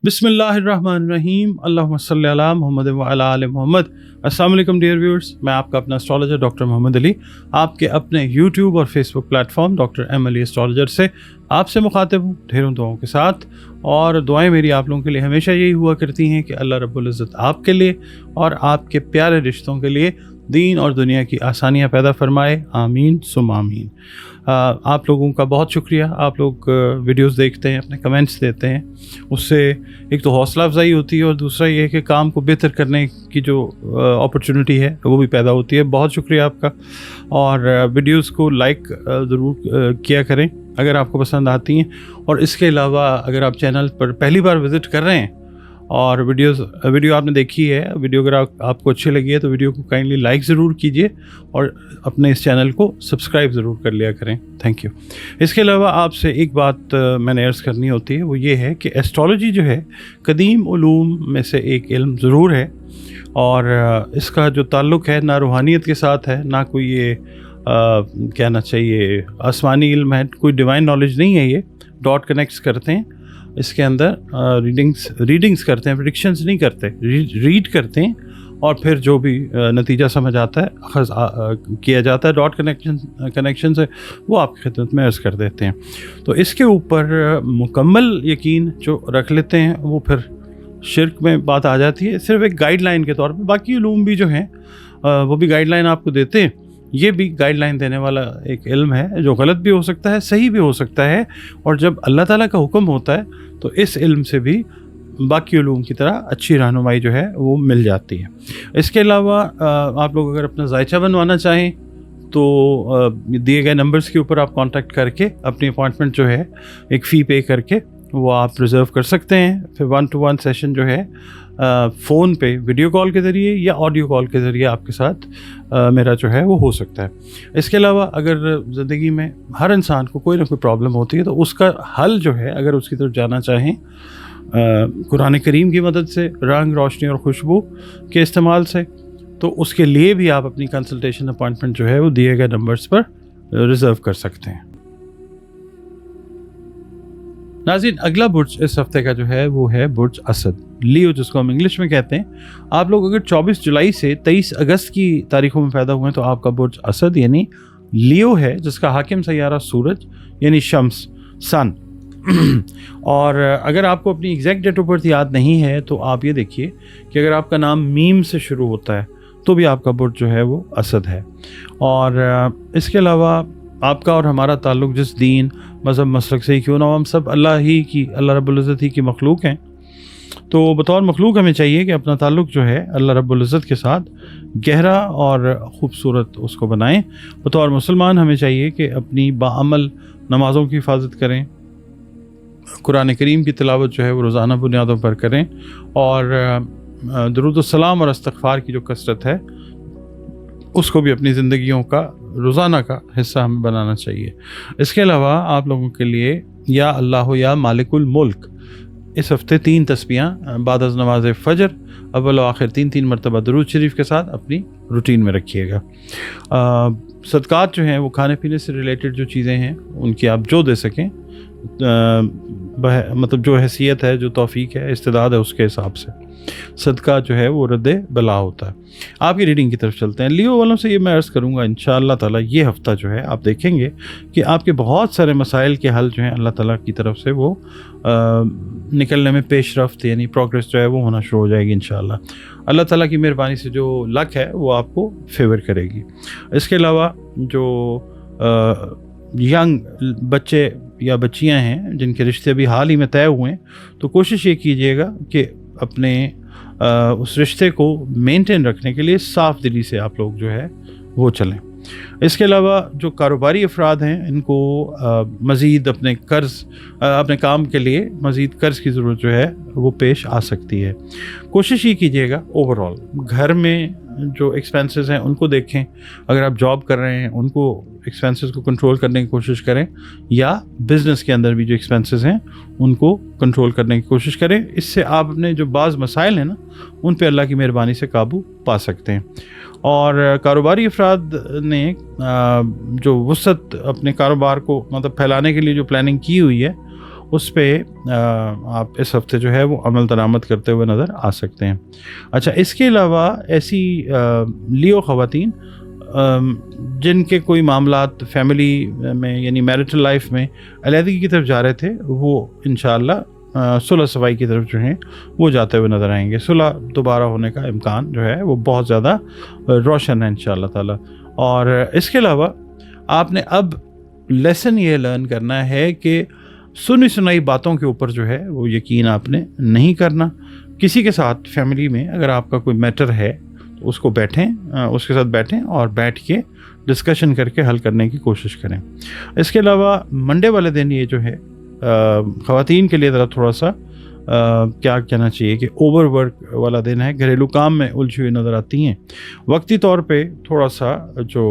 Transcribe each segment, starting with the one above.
बिस्मिल्लाहिर्रहमानिर्रहीम, अल्लाहुम्मा सल्ली अला मुहम्मद व अला आलि मुहम्मद। अस्सलाम वालेकुम डियर व्यूअर्स, मैं आपका अपना एस्ट्रोलॉजर डॉक्टर मोहम्मद अली आपके अपने यूट्यूब और Facebook platform doctor M Ali astrologer से आपसे मुखातिब हूँ ढेरों दुआओं के साथ। और दुआएं मेरी आप लोगों के लिए हमेशा यही हुआ करती हैं कि अल्लाह रब्बुल इज़्ज़त आपके लिए और आपके प्यारे रिश्तों के लिए दीन और दुनिया की आसानियाँ पैदा फरमाए, आमीन सुम आमीन। आप लोगों का बहुत शुक्रिया। आप लोग वीडियोस देखते हैं, अपने कमेंट्स देते हैं, उससे एक तो हौसला अफजाई होती है और दूसरा ये है कि काम को बेहतर करने की जो अपॉर्चुनिटी है वो भी पैदा होती है। बहुत शुक्रिया आपका। और वीडियोस को लाइक ज़रूर किया करें अगर आपको पसंद आती हैं। और इसके अलावा अगर आप चैनल पर पहली बार विज़िट कर रहे हैं और वीडियो आपने देखी है, वीडियो अगर आपको अच्छी लगी है तो वीडियो को काइंडली लाइक ज़रूर कीजिए और अपने इस चैनल को सब्सक्राइब ज़रूर कर लिया करें। Thank you. इसके अलावा आपसे एक बात मैंने अर्ज़ करनी होती है, वो ये है कि एस्ट्रोलॉजी जो है कदीम उलूम में से एक इल्म ज़रूर है और इसका जो ताल्लुक़ है ना रूहानियत के साथ है, ना कोई ये कहना चाहिए आसमानी इल्म है, कोई डिवाइन नॉलेज नहीं है। ये डॉट कनेक्ट्स करते हैं इसके अंदर, रीडिंग्स करते हैं, प्रेडिक्शंस नहीं करते, रीड करते हैं और फिर जो भी नतीजा समझ आता है किया जाता है डॉट कनेक्शन से, वो आपकी खिदमत में अर्ज़ कर देते हैं। तो इसके ऊपर मुकम्मल यकीन जो रख लेते हैं वो फिर शिर्क में बात आ जाती है। सिर्फ एक गाइडलाइन के तौर पे, बाकी उलूम भी जो हैं वो भी गाइडलाइन आपको देते हैं। ये भी गाइडलाइन देने वाला एक इल्म है जो गलत भी हो सकता है, सही भी हो सकता है। और जब अल्लाह ताला का हुक्म होता है तो इस इल्म से भी बाकी उलूम की तरह अच्छी रहनुमाई जो है वो मिल जाती है। इसके अलावा आप लोग अगर अपना जायचा बनवाना चाहें तो दिए गए नंबर्स के ऊपर आप कांटेक्ट करके अपनी अपॉइंटमेंट जो है एक फ़ी पे करके वो आप रिज़र्व कर सकते हैं। फिर 1-to-1 सेशन जो है फ़ोन पे वीडियो कॉल के ज़रिए या ऑडियो कॉल के ज़रिए आपके साथ मेरा जो है वो हो सकता है। इसके अलावा अगर ज़िंदगी में हर इंसान को कोई ना कोई प्रॉब्लम होती है तो उसका हल जो है अगर उसकी तरफ जाना चाहें कुरान करीम की मदद से, रंग रोशनी और खुशबू के इस्तेमाल से, तो उसके लिए भी आप अपनी कंसल्टेशन अपॉइंटमेंट जो है वो दिए गए नंबर्स पर रिज़र्व कर सकते हैं। नाज़रीन, अगला बुर्ज इस हफ्ते का जो है वो है बुर्ज असद, लियो जिसको हम इंग्लिश में कहते हैं। आप लोग अगर 24 जुलाई से 23 अगस्त की तारीखों में पैदा हुए हैं तो आपका बुर्ज असद यानी लियो है, जिसका हाकिम सैयारा सूरज यानी शम्स सन। और अगर आपको अपनी एग्जैक्ट डेट ऑफ बर्थ याद नहीं है तो आप ये देखिए कि अगर आपका नाम मीम से शुरू होता है तो भी आपका बुर्ज जो है वो असद है। और इसके अलावा आपका और हमारा ताल्लुक़ जिस दीन मज़हब मसलक से ही क्यों ना हो, हम सब अल्लाह रब्बुल इज़्ज़त ही की मखलूक हैं। तो बतौर मखलूक हमें चाहिए कि अपना ताल्लुक़ जो है अल्लाह रब्बुल इज़्ज़त के साथ गहरा और ख़ूबसूरत उसको बनाएं। बतौर मुसलमान हमें चाहिए कि अपनी बाअमल नमाज़ों की हिफाजत करें, कुरान करीम की तिलावत जो है वो रोज़ाना बुनियादों पर करें और दुरूद सलाम और इस्तग़फ़ार की जो कसरत है उसको भी अपनी ज़िंदगियों का रोज़ाना का हिस्सा हमें बनाना चाहिए। इसके अलावा आप लोगों के लिए या अल्लाह या मालिकुल मुल्क इस हफ्ते 3 तस्बीहां बाद अज़ नमाज़ फ़जर अव्वल व आखिर 3 मरतबा दरूद शरीफ के साथ अपनी रूटीन में रखिएगा। सदक़ात जो हैं वो खाने पीने से रिलेटेड जो चीज़ें हैं उनकी आप जो दे सकें, मतलब जो हैसियत है, जो तौफीक है, इस्तिदाद है, उसके हिसाब से सदका जो है वो रद्द बला होता है। आपकी रीडिंग की तरफ चलते हैं। लियो वालों से ये मैं अर्ज़ करूँगा इंशाअल्लाह ताला ये हफ़्ता जो है आप देखेंगे कि आपके बहुत सारे मसाइल के हल जो हैं अल्लाह ताला की तरफ से वो निकलने में पेशरफ्त यानी प्रोग्रेस जो है वो होना शुरू हो जाएगी इंशाअल्लाह। अल्लाह ताला की मेहरबानी से जो लक है वो आपको फेवर करेगी। इसके अलावा जो यंग बच्चे या बच्चियां हैं जिनके रिश्ते अभी हाल ही में तय हुए हैं तो कोशिश ये कीजिएगा कि अपने उस रिश्ते को मेंटेन रखने के लिए साफ़ दिली से आप लोग जो है वो चलें। इसके अलावा जो कारोबारी अफराद हैं इनको मज़ीद अपने काम के लिए मज़ीद कर्ज़ की ज़रूरत जो है वो पेश आ सकती है। कोशिश ये कीजिएगा ओवरऑल घर में जो एक्सपेंसेस हैं उनको देखें, अगर आप जॉब कर रहे हैं उनको एक्सपेंसेस को कंट्रोल करने की कोशिश करें, या बिज़नेस के अंदर भी जो एक्सपेंसेस हैं उनको कंट्रोल करने की कोशिश करें। इससे आप अपने जो बाज़ मसाइल हैं ना उन पे अल्लाह की मेहरबानी से काबू पा सकते हैं। और कारोबारी अफराद ने जो वसअत अपने कारोबार को मतलब फैलाने के लिए जो प्लानिंग की हुई है اس پہ آپ اس ہفتے جو ہے وہ عمل درآمد کرتے ہوئے نظر آ سکتے ہیں۔ اچھا، اس کے علاوہ ایسی لیو خواتین جن کے کوئی معاملات فیملی میں یعنی میرٹل لائف میں علیحدگی کی طرف جا رہے تھے، وہ انشاءاللہ صلح صفائی کی طرف جو ہیں وہ جاتے ہوئے نظر آئیں گے۔ صلح دوبارہ ہونے کا امکان جو ہے وہ بہت زیادہ روشن ہے انشاءاللہ تعالی۔ اور اس کے علاوہ آپ نے اب لیسن یہ لرن کرنا ہے کہ سنی سنائی باتوں کے اوپر جو ہے وہ یقین آپ نے نہیں کرنا۔ کسی کے ساتھ فیملی میں اگر آپ کا کوئی میٹر ہے تو اس کے ساتھ بیٹھیں اور بیٹھ کے ڈسکشن کر کے حل کرنے کی کوشش کریں۔ اس کے علاوہ منڈے والے دن یہ جو ہے خواتین کے لیے ذرا تھوڑا سا کیا کہنا چاہیے کہ اوور ورک والا دن ہے، گھریلو کام میں الجھی ہوئی نظر آتی ہیں، وقتی طور پہ تھوڑا سا جو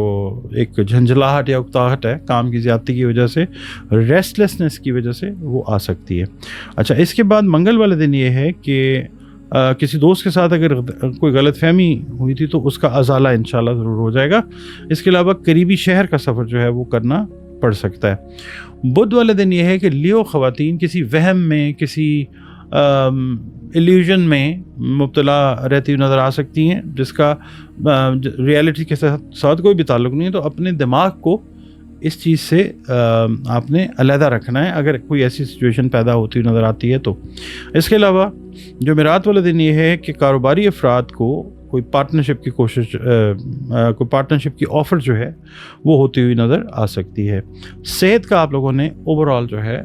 ایک جھنجھلاہٹ یا اکتاہٹ ہے کام کی زیادتی کی وجہ سے، ریسٹ لیسنس کی وجہ سے وہ آ سکتی ہے۔ اچھا، اس کے بعد منگل والے دن یہ ہے کہ کسی دوست کے ساتھ اگر کوئی غلط فہمی ہوئی تھی تو اس کا ازالہ انشاءاللہ ضرور ہو جائے گا۔ اس کے علاوہ قریبی شہر کا سفر جو ہے وہ کرنا پڑ سکتا ہے۔ بدھ والے دن یہ ہے کہ لیو خواتین کسی وہم میں، کسی ایلیوژن میں مبتلا رہتی ہوئی نظر آ سکتی ہیں جس کا ریالٹی کے ساتھ کوئی بھی تعلق نہیں ہے، تو اپنے دماغ کو اس چیز سے آپ نے علیحدہ رکھنا ہے اگر کوئی ایسی سچویشن پیدا ہوتی ہوئی نظر آتی ہے تو۔ اس کے علاوہ جمعرات والے دن یہ ہے کہ کاروباری افراد کو کوئی پارٹنرشپ کوئی پارٹنرشپ کی آفر جو ہے وہ ہوتی ہوئی نظر آ سکتی ہے۔ صحت کا آپ لوگوں نے اوور آل جو ہے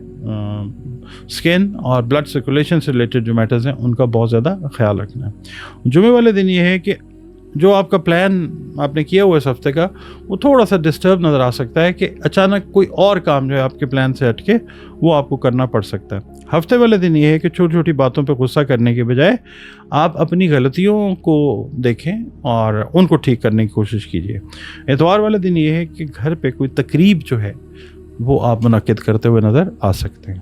سکن اور بلڈ سرکولیشن سے ریلیٹڈ جو میٹرز ہیں ان کا بہت زیادہ خیال رکھنا ہے۔ جمعے والے دن یہ ہے کہ جو آپ کا پلان آپ نے کیا ہوا اس ہفتے کا وہ تھوڑا سا ڈسٹرب نظر آ سکتا ہے کہ اچانک کوئی اور کام جو ہے آپ کے پلان سے ہٹ کے وہ آپ کو کرنا پڑ سکتا ہے۔ ہفتے والے دن یہ ہے کہ چھوٹی چھوٹی باتوں پہ غصہ کرنے کے بجائے آپ اپنی غلطیوں کو دیکھیں اور ان کو ٹھیک کرنے کی کوشش کیجیے۔ اتوار والے دن یہ ہے کہ گھر پہ کوئی تقریب جو ہے وہ آپ منعقد کرتے ہوئے نظر آ سکتے ہیں۔